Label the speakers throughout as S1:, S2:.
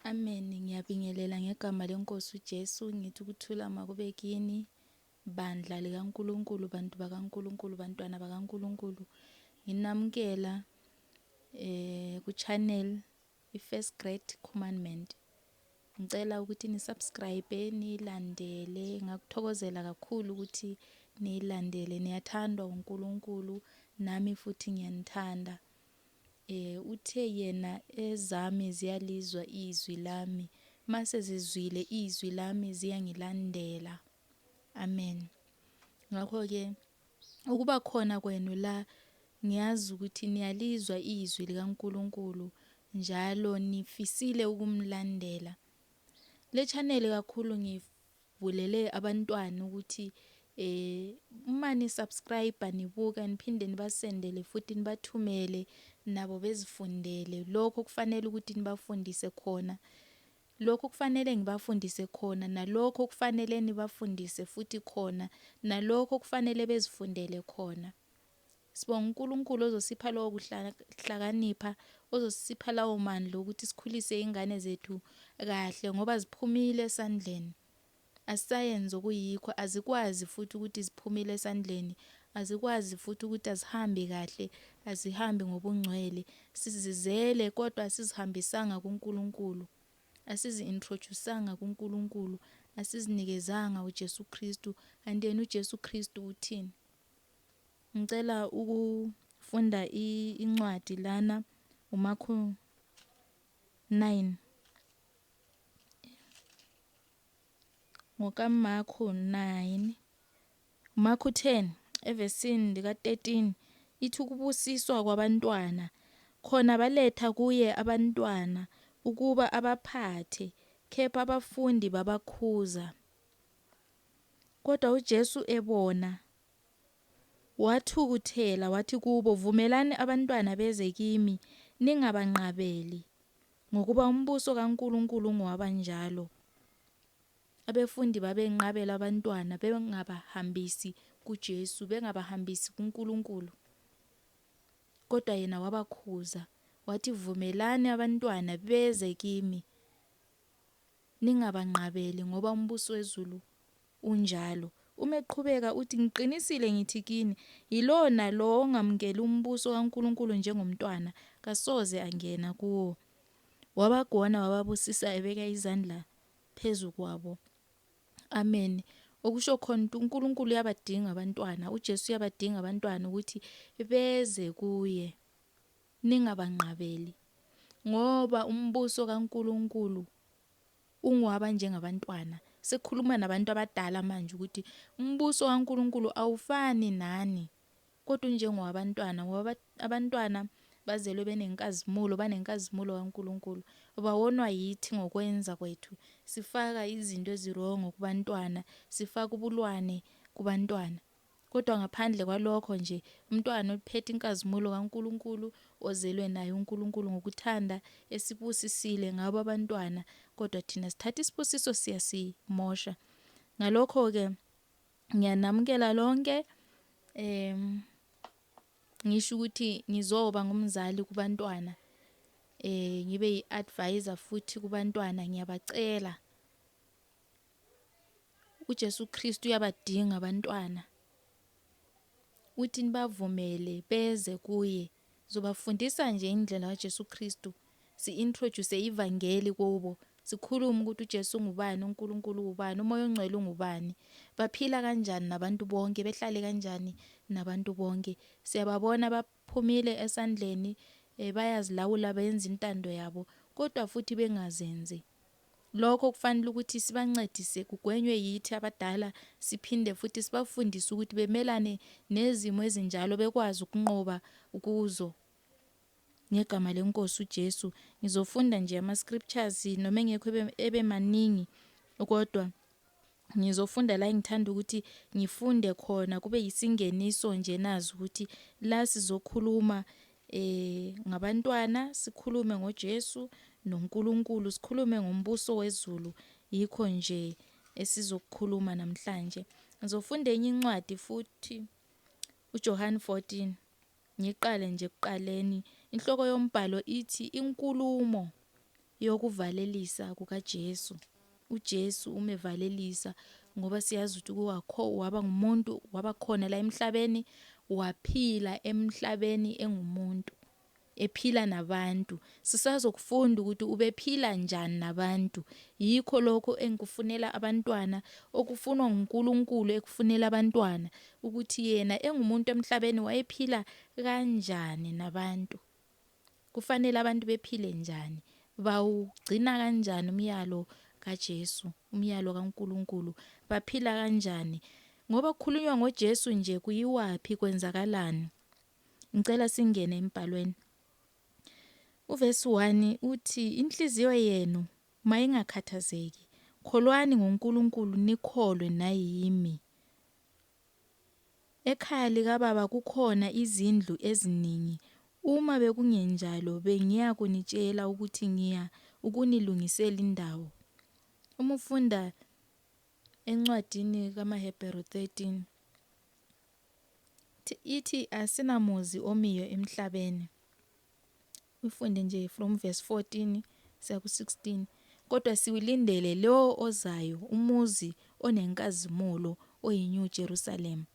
S1: Amen. Ngiyabingelela ngegama lenkosi uJesu ngithi ukuthula makube kini bandla likaNkulunkulu, bantu bakaNkulunkulu, bantwana bakaNkulunkulu. Nginamukela ku-channel i-First Great Commandment. Ngicela ukuthi ni-subscribe, nilandele. Ngakuthokozela kakhulu ukuthi nilandele. Niyathandwa uNkulunkulu, nami futhi ngiyanithanda. Uthe yena ezami ziyalizwa izwi lami, mase zizwile izwi lami ziyangilandela. Amen. Ngakho-ke ukuba khona kwenu la, ngiyazi ukuthi niyalizwa izwi likaNkulunkulu njalo nifisile ukumlandela. Le channel kakhulu ngivulele abantwana ukuthi uma ni-subscribe nibuka niphinde nibasendele futhi nibathumele nabo bezifundele lokho kufanele ukuthi nibafundise khona. Lokho kufanele ngibafundise khona, nalokho kufanele nibafundise futhi khona, nalokho kufanele bezifundele khona. Sibonga uNkulunkulu ozosipha lowo kuhlakanipha, ozosipha lawo mandla ukuthi sikhulise ingane zethu kahle ngoba ziphumile esandleni. Asisayenza okuyikho, azikwazi futhi ukuthi ziphumile esandleni, azikwazi futhi ukuthi azihambi kahle, azihambi ngobungcwele. Sizizele kodwa asizihambisanga kuNkulunkulu, asizi-introduce-anga kuNkulunkulu, asizinikezanga uJesu Kristu. And yena uJesu Kristu uthini? Ngicela ukufunda incwadi lana uMakho 9. NgokaMakho 9, uMakho 10 evesini lika-13 ithi ukubusiswa kwabantwana, khona baletha kuye abantwana ukuba abaphathe, kepha abafundi babakhuza. Kodwa uJesu ebona wathukuthela wathi kubo, vumelani abantwana beze kimi, ningabanqabeli, ngokuba umbuso kaNkulunkulu ngowabanjalo. Abefundi babenqabela abantwana, bengabahambisi kuJesu, bengabahambisi kuNkulunkulu. Kodwa yena wabakhuza wathi, vumelani abantwana beze kimi, ningabanqabeli ngoba umbuso wezulu unjalo. Uma eqhubeka uthi, ngiqinisile ngithi kini, yilo nalo ongamukeli umbuso kaNkulunkulu njengomntwana kasoze angena kuwo. Wabagona wababusisa ebeka izandla phezu kwabo. Amen. Okusho khona ukuthi uNkulunkulu uyabadinga abantwana, uJesu uyabadinga abantwana ukuthi beze kuye, ningabanqabeli ngoba umbuso kaNkulunkulu ungwaba njengabantwana. Sekhuluma nabantu abadala manje ukuthi umbuso kaNkulunkulu awufani nani, kodwa njengowabantwana ngoba abantwana bazelwe benenkazimulo, banenkazimulo kaNkulunkulu. Bawonwa yithi ngokwenza kwethu, sifaka izinto ezirongo kubantwana, sifaka ubulwane kubantwana. Kodwa ngaphandle kwalokho nje, umntwana ophethe inkazimulo kaNkulunkulu, ozelwe naye uNkulunkulu ngokuthanda, esibusisile ngabo abantwana, kodwa thina sithatha isibusiso siyasimosha. Ngalokho-ke ngiyanamukela lonke, ngisho ukuthi ngizoba ngumzali kubantwana, ngibe yi-advisor futhi kubantwana. Ngiyabacela, uJesu Kristu uyabadinga abantwana, uthi nibavumele beze kuye. Zobafundisa nje indlela kaJesu Kristu, si-introduce ivangeli kubo, sikhulume ukuthi uJesu ngubani, uNkulunkulu ubani, umoya ongcwele ungubani, baphila kanjani nabantu bonke, behlale kanjani nabantu bonke. Siyababona baphumile esandleni, bayazilawula, bayenza intando yabo, kodwa futhi bengazenzi. Lokho kufanele ukuthi sibancedise, kugwenywe yithi abadala, siphinde futhi sibafundise ukuthi bemelane nezimo ezinjalo, bekwazi ukunqoba kuzo. Ngegama lenkosi uJesu ngizofunda nje ama-scriptures noma engekho ebe maningi, kodwa ngizofunda la ngithanda ukuthi ngifunde khona, kube yisingeniso nje nazi ukuthi la sizokhuluma ngabantwana, sikhulume ngoJesu noNkulunkulu, sikhulume ngombuso wezulu. Yikho nje esizokukhuluma namhlanje. Ngizofunda enye incwadi futhi, uJohane 14. Ngiqale nje ekuqaleni, inhloko yombhalo ithi inkulumo yokuvalelisa kukaJesu. uJesu umevalelisa ngoba siyazi ukuthi waba ngumuntu, waba khona la emhlabeni, waphila emhlabeni engumuntu, ephila nabantu. Sisazokufunda ukuthi ubephila njani nabantu. Yikho lokho engikufunela abantwana, okufunwa nguNkulunkulu ekufunela abantwana, ukuthi yena engumuntu emhlabeni wayephila kanjani nabantu. Kufanele abantu bephile njani, bawugcina kanjani umyalo kaJesu, umyalo kaNkulunkulu, baphila kanjani. Ngoba kukhulunywa ngoJesu nje kuyiwaphi, kwenzakalani. Ngicela singene embhalweni. Uvesi 1 uthi, inhliziyo yenu mayingakhathazeki, kholwani ngoNkulunkulu nikholwe nayimi. Ekhaya likaBaba kukhona izindlu eziningi. Uma bekungenjalo bengiya kunitshela ukuthi ngiya ukunilungisela indawo. Uma ufunda encwadini kaMahebheru 13 ithi asinamuzi omiyo emhlabeni. Ufunde nje from verse 14 siya ku-16. Kodwa siwilindele lo ozayo, umuzi onenkazimulo, oyiNew Jerusalem.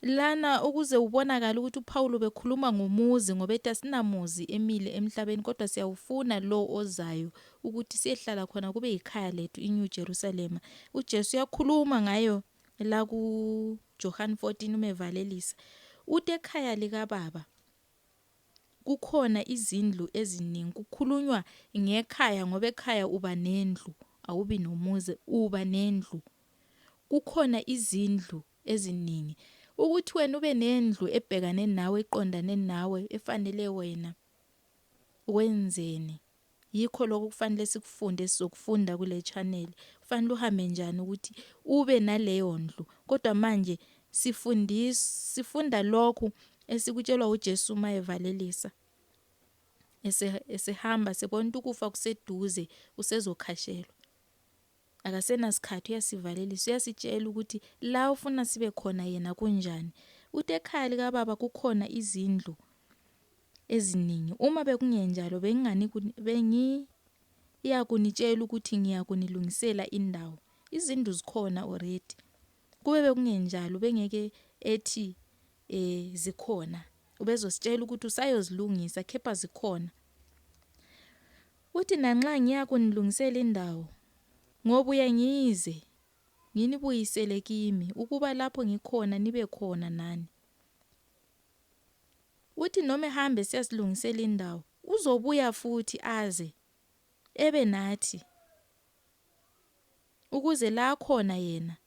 S1: Lana ukuze ubonakala ukuthi uPawulu bekhuluma ngomuzi, ngoba ethi asinamuzi emile emhlabeni, kodwa siyawufuna lo ozayo ukuthi siyehlala khona, kube yikhaya lethu iNew Jerusalem. uJesu uyakhuluma ngayo la kuJohn 14 umevalelisa. Uthi ekhaya likaBaba kukhona izindlu eziningi. Kukhulunywa ngekhaya ngoba ekhaya uba nendlu, awubi nomuzi, uba nendlu. Kukhona izindlu eziningi. Ukuthi wena ube nendlu ebhekane nawe, eqondane nawe, efanele wena, wenzeni? Yikho lokho kufanele sikufunde, sizokufunda kule channel. Kufanele uhambe njani ukuthi ube naleyo ndlu. Kodwa manje sifunda lokhu esikutshelwa uJesu mayevalelisa. Esehamba sebona ukufa kuseduze, usezokhashelwa. Akasenasikhathi, uyasivalelisa, uyasitshela ukuthi la ufuna sibe khona yena kunjani. Uthi ekhaya likaBaba kukhona izindlu eziningi. Uma bekungenjalo bengiya kunitshela ukuthi ngiya kunilungisela indawo. Izindlu zikhona already. Kube bekungenjalo bengeke ethi zikhona. Ubezositshela ukuthi usayozilungisa, kepha zikhona. Uthi nanxa ngiya kunilungisela indawo, ngobuya ngize nginibuyisele kimi, ukuba lapho ngikhona nibe khona nani. Uthi noma ehambe siyasilungisela indawo, uzobuya futhi aze ebe nathi, ukuze la khona yena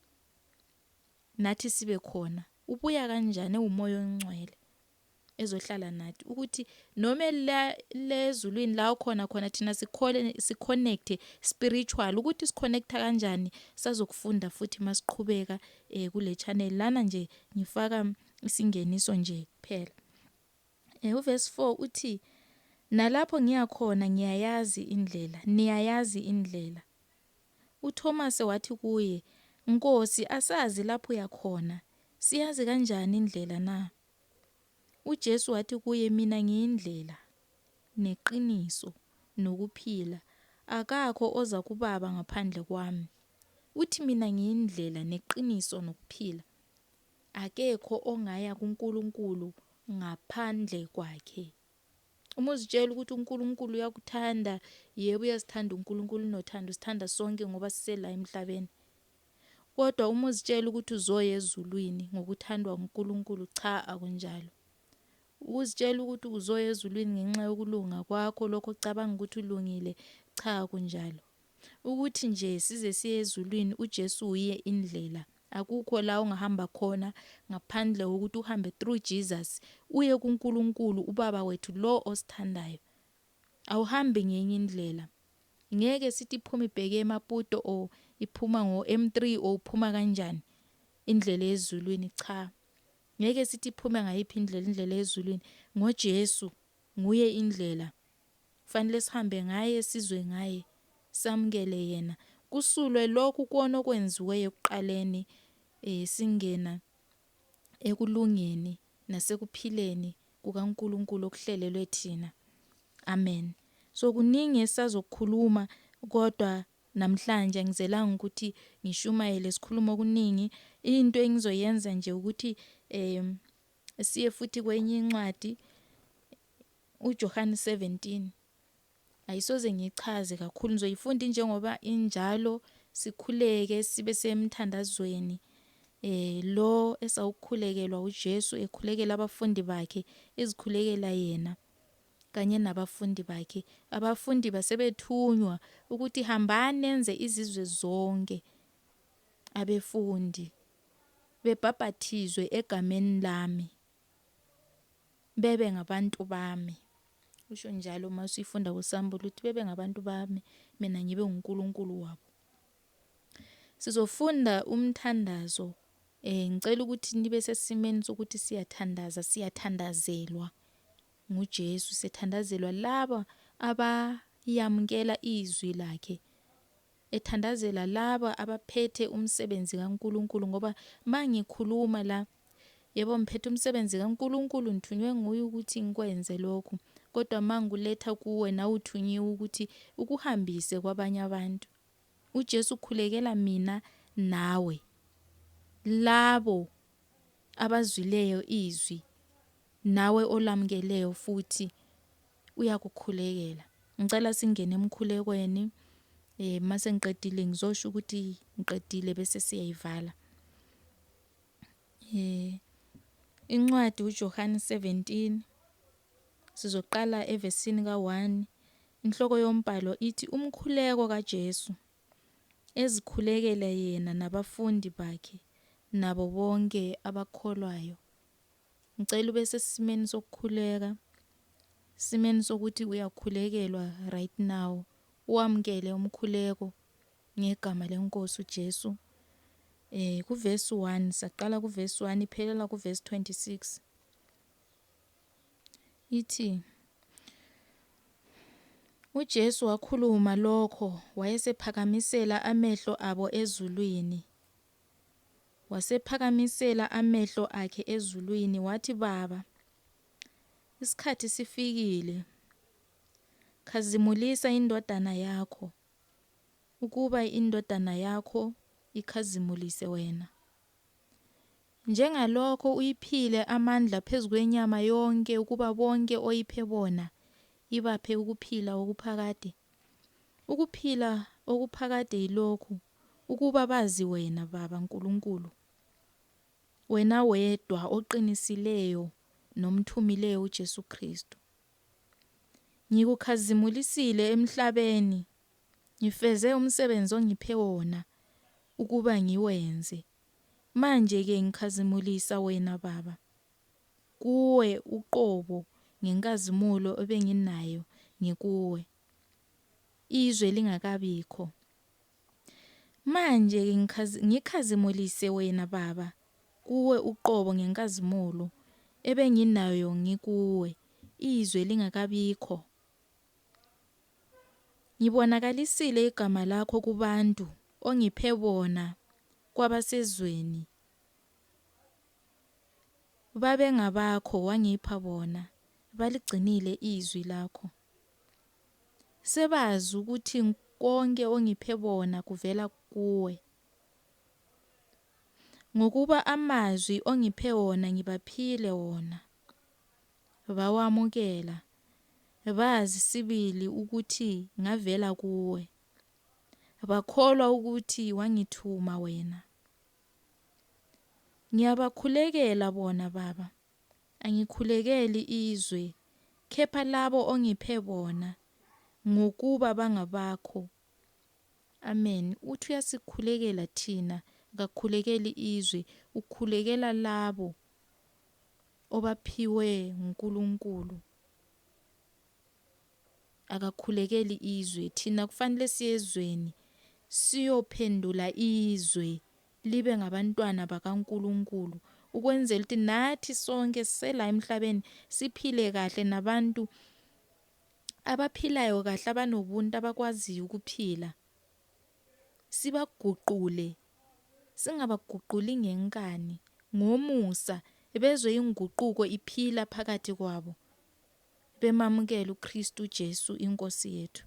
S1: nathi sibe khona. Ubuya kanjani? Ewumoya ongcwele ezohlala nathi, ukuthi noma lezulwini la khona thina siconnect spiritual. Ukuthi siconnecta kanjani sizokufunda futhi masiqhubeka kule channel. Lana nje ngifaka isingeniso nje kuphela. Uverse 4 uthi, nalapho ngiya khona ngiyayazi indlela, niyayazi indlela. uThomas wathi kuye, Nkosi, asazi lapho uya khona, siyazi kanjani indlela na? uJesu wathi kuye, mina ngiyindlela, neqiniso, nokuphila. Akakho oza kuBaba ngaphandle kwami. Uthi mina ngiyindlela, neqiniso, nokuphila. Akekho ongaya kuNkulunkulu ngaphandle kwakhe. Uma uzitshela ukuthi uNkulunkulu uyakuthanda, yebo uyasithanda uNkulunkulu nothando, sithanda sonke ngoba sisela emhlabeni. Kodwa uma uzitshela ukuthi uzoya ezulwini ngokuthandwa uNkulunkulu, cha, akunjalo. Uzitshela ukuthi uzoya ezulwini ngenxa yokulunga kwakho, lokho ucabanga ukuthi ulungile, cha, akunjalo. Ukuthi nje size siye ezulwini, uJesu uye indlela. Akukho la ungahamba khona ngaphandle kokuthi uhambe through Jesus, uye kuNkulunkulu uBaba wethu lo osithandayo. Awuhambi ngenye indlela. Ngeke sithi iphuma ibheke eMaputo o iphuma ngo-M3 o uphuma kanjani indlela ezulwini, cha. Ngeke sithi iphuma ngayiphi indlela ezulwini. NgoJesu nguye indlela. Kufanele sihambe ngaye, sizwe ngaye, samukele yena. Kusulwe lokhu kuona okwenziwe ekuqaleni, singena ekulungeni nasekuphileni kukaNkulunkulu okuhlelelwe thina. Amen. So kuningi esazokukhuluma, kodwa namhlanje ngizelanga ukuthi ngishumayele sikhuluma okuningi. Into engizoyenza nje ukuthi siye futhi kwenye incwadi uJohane 17. Ayisoze ngichaze kakhulu, ngizoyifunda njengoba injalo, sikhuleke sibe semthandazweni lo esawukhulekelwa uJesu, ekhulekela abafundi bakhe, ezikhulekela yena kanye nabafundi bakhe. Abafundi basebethunywa ukuthi hambani nenze izizwe zonke abefundi, bebhaphathizwe egameni lami, bebe ngabantu bami. Usho njalo masifunda kuSamuel ukuthi bebe ngabantu bami, mina ngibe uNkulunkulu wabo. Sizofunda umthandazo. Ngicela ukuthi nibe sesimeni sokuthi siyathandazelwa nguJesu, sithandazelwa laba abayamkela izwi lakhe, ethandazela laba abaphethe umsebenzi kaNkulunkulu. Ngoba mangikhuluma la, yebo ngiphethe umsebenzi kaNkulunkulu, ngithunywe nguye ukuthi ngikwenze lokhu, kodwa manguletha kuwe nawe uthunyiwe ukuthi ukuhambise kwabanye abantu. uJesu ukhulekela mina nawe, labo abazwileyo izwi, nawe olamukeleyo futhi uyakukhulekela. Ngicela singene emkhulekweni, mase ngiqedile ngizosho ukuthi ngiqedile bese siyayivala. Incwadi uJohane 17, sizoqala evesini ka-1. Inhloko yombhalo ithi umkhuleko kaJesu, ezikhulekela yena nabafundi bakhe nabo bonke abakholwayo. Ngicela ube sesimeni sokukhuleka, simeni sokuthi uyakhulekelwa right now, uwamkele umkhuleko ngegama lenkosi uJesu. Kuvesi 1, saqala kuvesi 1 iphelela kuvesi 26. Ithi uJesu wakhuluma lokho, wayesephakamisela amehlo abo ezulwini. Wasephakamisela amehlo akhe ezulwini wathi, Baba, isikhathi sifikile. Khazimulisa indodana yakho, ukuba indodana yakho ikhazimulise wena. Njengalokho uyiphile amandla phezu kwenyama yonke, ukuba bonke oyiphe bona ibaphe ukuphila okuphakade. Ukuphila okuphakade yilokhu, ukuba bazi wena Baba Nkulunkulu, wena wedwa oqinisileyo nomthumileyo uJesu Kristu. Ngikukhazimulisile emhlabeni, ngifeze umsebenzi ongiphe wona ukuba ngiwenze. Manje-ke ngikhazimulisa wena Baba, kuwe uqobo ngenkazimulo ebenginayo ngikuwe, izwe lingakabikho. Manje ngikhazimulise wena Baba, kuwe uqobo ngenkazimulo ebenginayo ngikuwe, izwe lingakabikho. Ngibonakalisile igama lakho kubantu ongiphe bona kwabasezweni. Babe ngabakho wangipha bona, baligcinile izwi lakho. Sebazi ukuthi konke ongiphe bona kuvela kuwe. Ngokuba amazwi ongiphe wona ngibaphile wona, bawamukela, bazi sibili ukuthi ngavela kuwe, bakholwa ukuthi wangithuma wena. Ngiyabakhulekela bona Baba, angikhulekeli izwe, kepha labo ongiphe bona, ngokuba bangabakho. Amen. Uthi uyasikhulekela thina, akakhulekeli izwe, ukhulekela labo obaphiwe uNkulunkulu. Akakhulekeli izwe, thina kufanele siyezweni siyophendula izwe libe ngabantwana bakaNkulunkulu, ukwenzela ukuthi nathi sonke sela emhlabeni siphile kahle nabantu abaphilayo kahle, abanobuntu, abakwaziyo ukuphila. Sibaguqule, singabaguquli ngenkani, ngomusa, bezwe inguquko iphila phakathi kwabo. bemamukela uKristu Jesu inkosi yethu.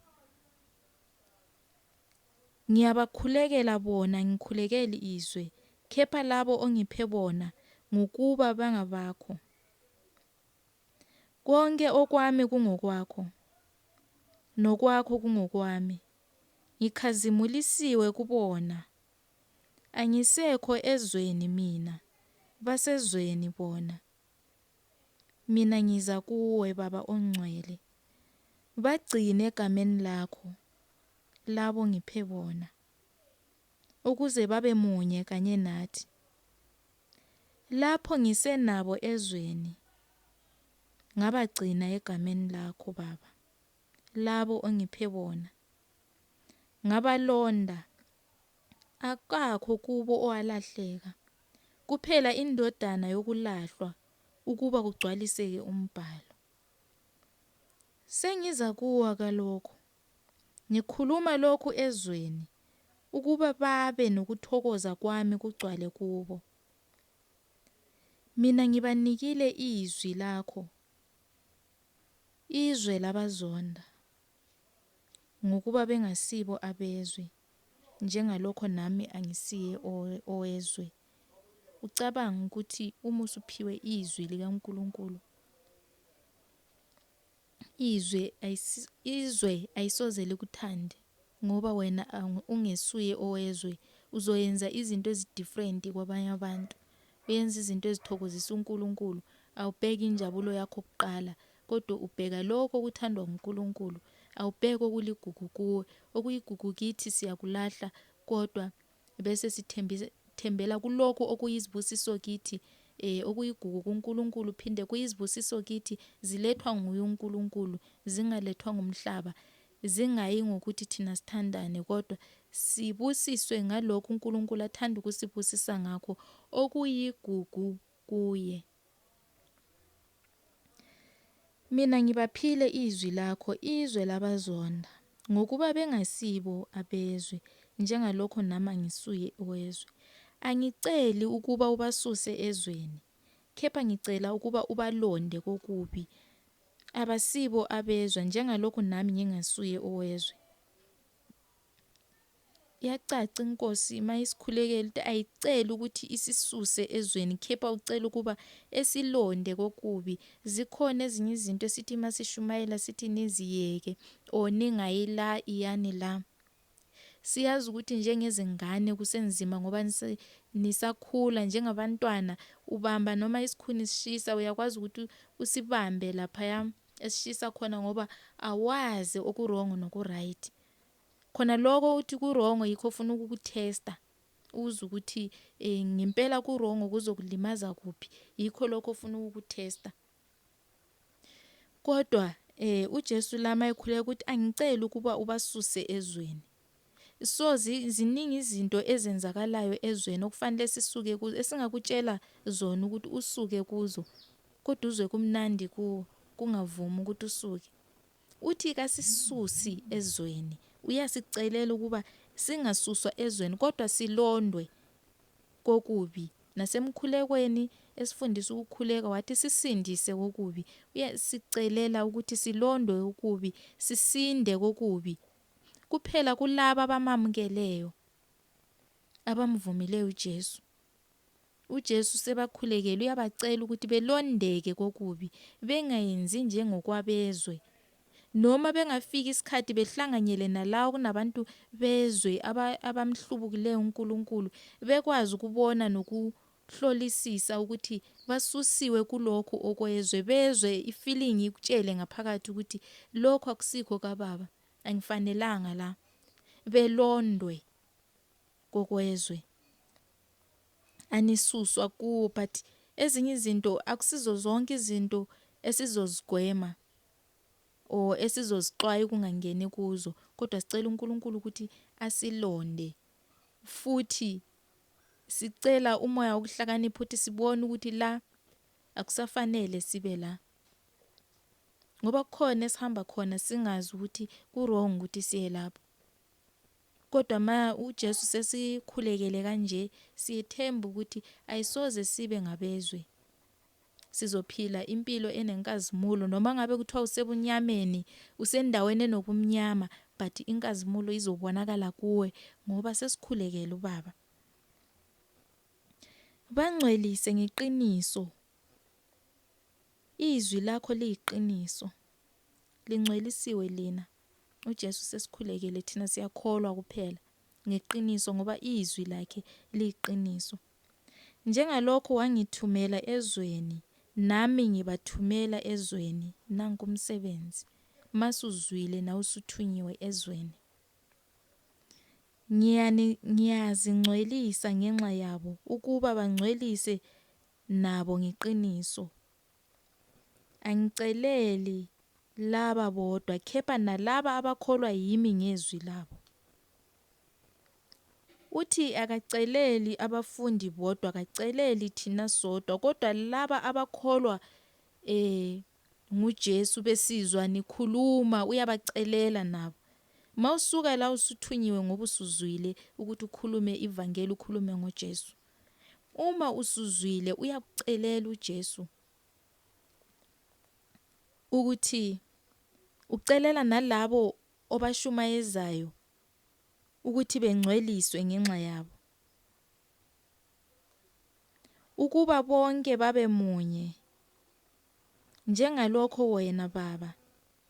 S1: Ngiyabakhulekela bona, ngikhulekeli izwe, kepha labo ongiphe bona ngokuba bangabakho. Konke okwami kungokwakho, nokwakho kungokwami. Ngikhazimulisiwe kubona. Angisekho ezweni mina, basezweni bona. Mina ngiza kuwe Baba ongcwele. Bagcine egameni lakho labo ngiphe bona, ukuze babe munye kanye nathi. Lapho ngisenabo ezweni, ngabagcina egameni lakho Baba, labo ongiphe bona. Ngabalonda, akakho kubo owalahleka, kuphela indodana yokulahlwa ukuba kugcwaliseke umbhalo. Sengiza kuwa kalokho, ngikhuluma lokhu ezweni, ukuba babe nokuthokoza kwami kugcwale kubo. Mina ngibanikile izwi lakho, izwe labazonda, ngokuba bengasibo abezwe, njengalokho nami angisiye owezwe. Ucabanga ukuthi uma usuphiwe izwi likaNkulunkulu, izwe ayisoze likuthande ngoba wena ungesuye owezwe. Uzoyenza izinto ezidifferent kwabanye abantu, uyenza izinto ezithokozisa uNkulunkulu. Awubheki injabulo yakho kuqala, kodwa ubheka lokho okuthandwa uNkulunkulu. Awubheki okuligugu kuwe. Okuyigugu kithi siyakulahla, kodwa bese sithembela kulokho okuyizibusiso kithi. Okuyigugu kuNkulunkulu phinde kuyizibusiso kithi, zilethwa nguye uNkulunkulu, zingalethwa ngumhlaba. Zingayi ngokuthi thina sithandane, kodwa sibusiswe ngalokho uNkulunkulu athanda ukusibusisa ngakho, okuyigugu kuye. Mina ngibaphile izwi lakho, izwe labazonda, ngokuba bengasibo abezwe, njengalokho nami angisuye owezwe. Angiceli ukuba ubasuse ezweni, kepha ngicela ukuba ubalonde kokubi. Abasibo abezwe, njengalokho nami ngingasuye owezwe. Iyacaca inkosi mayisikhulekela ukuthi ayiceli ukuthi isisuse ezweni, kepha ucela ukuba esilonde kokubi. Zikhona ezinye izinto esithi masishumayela sithi niziyeke or ningayila iyani la. Siyazi ukuthi njengezingane kusenzima ngoba nisakhula njengabantwana. Ubamba noma isikhuni sishisa, uyakwazi ukuthi usibambe lapha esishisa khona ngoba awazi okurong nokuright. Khona lokho uthi kurong yikho ufuna ukukutesta, uze ukuthi ngempela kurong kuzokulimaza kuphi, yikho lokho ufuna ukukutesta. Kodwa uJesu lama ekhuleka ukuthi angiceli ukuba ubasuse ezweni. So ziningi izinto ezenzakalayo ezweni okufanele sisuke kuzo, esingakutshela zona ukuthi usuke kuzo, kodwa uzwe kumnandi kuwo, kungavumi ukuthi usuke. Uthi kasisusi ezweni, uyasicelela ukuba singasuswa ezweni, kodwa silondwe kokubi. Nasemkhulekweni esifundisa ukukhuleka wathi sisindise kokubi. Uyasicelela ukuthi silondwe kokubi, sisinde kokubi. Kuphela kulabo abamamukeleyo, abamvumileyo uJesu. uJesu sebakhulekela, uyabacela ukuthi belondeke kokubi, bengayenzi njengokwabezwe. Noma bengafika isikhathi behlanganyele nalawo kunabantu bezwe abamhlubukileyo uNkulunkulu, bekwazi ukubona nokuhlolisisa ukuthi basusiwe kulokho okwezwe, bezwe ifeeling ikutshele ngaphakathi ukuthi lokho akusikho kaBaba, angifanelanga la. Belondwe kokwezwe, anisuswa kuwo. But ezinye izinto akusizo zonke izinto esizozigwema or esizozixwaya ukungangeni kuzo, kodwa sicela uNkulunkulu ukuthi asilonde. Futhi sicela umoya wokuhlakanipha ukuthi sibone ukuthi la akusafanele sibe la, ngoba kukhona esihamba khona singazi ukuthi kurong ukuthi siye lapho. Kodwa uJesu sesikhulekele kanje, siyethemba ukuthi ayisoze sibe ngabezwe, sizophila impilo enenkazimulo, noma ngabe kuthiwa usebunyameni, usendaweni enobumnyama, but inkazimulo izobonakala kuwe ngoba sesikhulekele uBaba. Bangcwelise ngeqiniso. Izwi lakho liyiqiniso. Lingcwelisiwe lina. uJesu sesikhulekele, thina siyakholwa kuphela ngeqiniso ngoba izwi lakhe liyiqiniso. Njengalokho wangithumela ezweni, nami ngibathumela ezweni. Nanku umsebenzi. Masuzwile na usuthunyiwe ezweni. Ngiyazingcwelisa ngenxa yabo ukuba bangcwelise nabo ngeqiniso. Angiceleli laba bodwa, kepha nalaba abakholwa yimi ngezwi labo. Uthi akaceleli abafundi bodwa, akaceleli thina sodwa, kodwa laba abakholwa nguJesu besizwa nikhuluma, uyabacelela nabo. Mawusuka la usuthunyiwe ngoba usuzwile ukuthi ukhulume ivangeli, ukhulume ngoJesu. Uma usuzwile uyakucelela uJesu ukuthi ucelela nalabo obashumayezayo ukuthi bengcweliswe ngenxa yabo, ukuba bonke babe munye, njengalokho wena Baba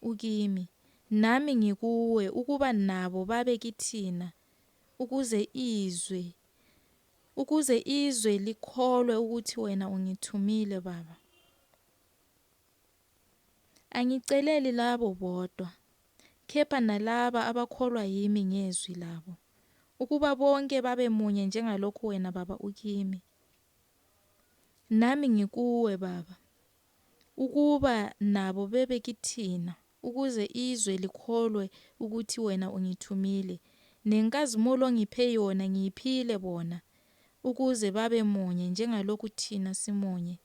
S1: ukimi nami ngikuwe, ukuba nabo babe kithina, ukuze izwe likholwe ukuthi wena ungithumile Baba. Angiceleli labo bodwa, kepha nalaba abakholwa yimi ngezwi labo, ukuba bonke babe munye njengalokho wena Baba ukimi nami ngikuwe Baba, ukuba nabo bebe kithina, ukuze izwe likholwe ukuthi wena ungithumile. Nenkazimulo ongiphe yona ngiyiphile bona, ukuze babe munye njengalokhu thina simunye.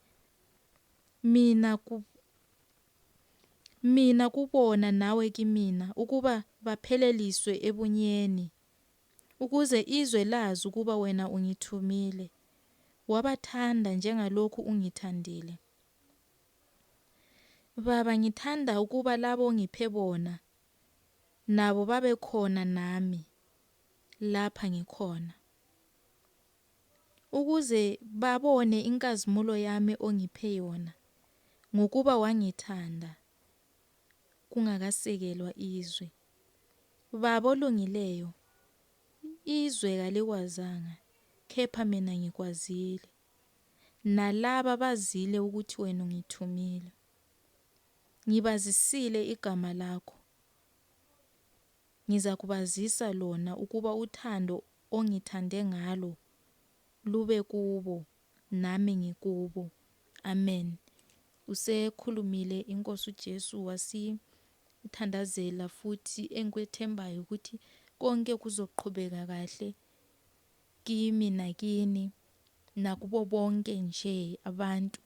S1: Mina kubona nawe kimina, ukuba bapheleliswe ebunyeni, ukuze izwe lazi ukuba wena ungithumile, wabathanda njengalokhu ungithandile. Baba, ngithanda ukuba labo ongiphe bona nabo babe khona nami lapha ngikhona, ukuze babone inkazimulo yami ongiphe yona, ngokuba wangithanda kungakasekelwa izwe. Baba olungileyo, izwe kalikwazanga, kepha mina ngikwazile, nalaba bazile ukuthi wena ungithumile. Ngibazisile igama lakho, ngiza kubazisa lona, ukuba uthando ongithande ngalo lube kubo nami ngikubo. Amen. Usekhulumile inkosi uJesu, wasithandazela futhi enkwethembayo ukuthi konke kuzoqhubeka kahle kimi nakini nakubo bonke nje abantu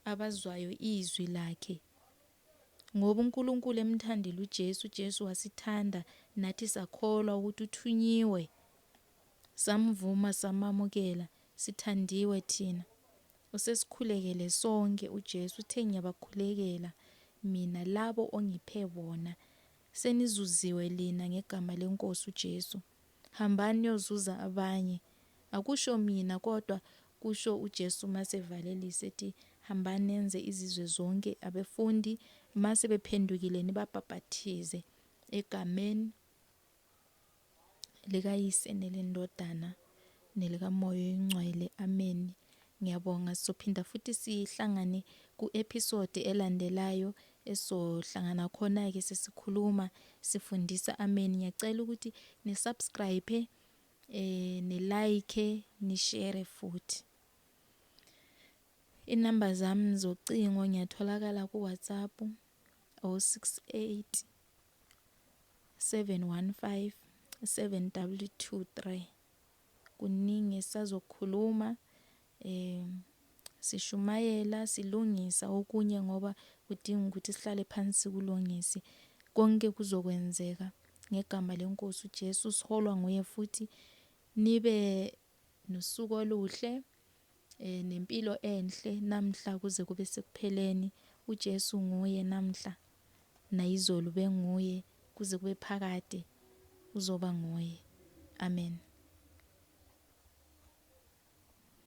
S1: abazwayo izwi lakhe. Ngoba uNkulunkulu emthandile uJesu wasithanda, nathi sakholwa ukuthi uthunyiwe, samvuma, samamukela, sithandiwe thina. Usesikhulekele sonke uJesu, uthe ngiyabakhulekela mina labo ongiphe bona. Senizuziwe lina ngegama lenkosi uJesu. Hambani yozuza abanye. Akusho mina kodwa kusho uJesu masevalelisa ethi hambani nenze izizwe zonke abefundi, mase bephendukile nibabhaphathize egameni likaYise nelendodana nelikaMoya oyingcwele. Amen. Ngiyabonga. Sizophinda futhi sihlangane ku-episode elandelayo esohlangana khona-ke sesikhuluma sifundisa. Amen. Ngiyacela ukuthi nisubscribe, nilike, nishare futhi. Inamba zami zocingo ngiyatholakala ku-WhatsApp 068 715 7223. Kuningi sazokhuluma, sishumayela, silungisa okunye ngoba kudinga ukuthi sihlale phansi kulungise. Konke kuzokwenzeka ngegama lenkosi uJesu, siholwa nguye futhi. Nibe nosuku oluhle. nempilo enhle namhla kuze kube sekupheleni. uJesu nguye namhla nayizolo benguye kuze kube phakade uzoba nguye. Amen.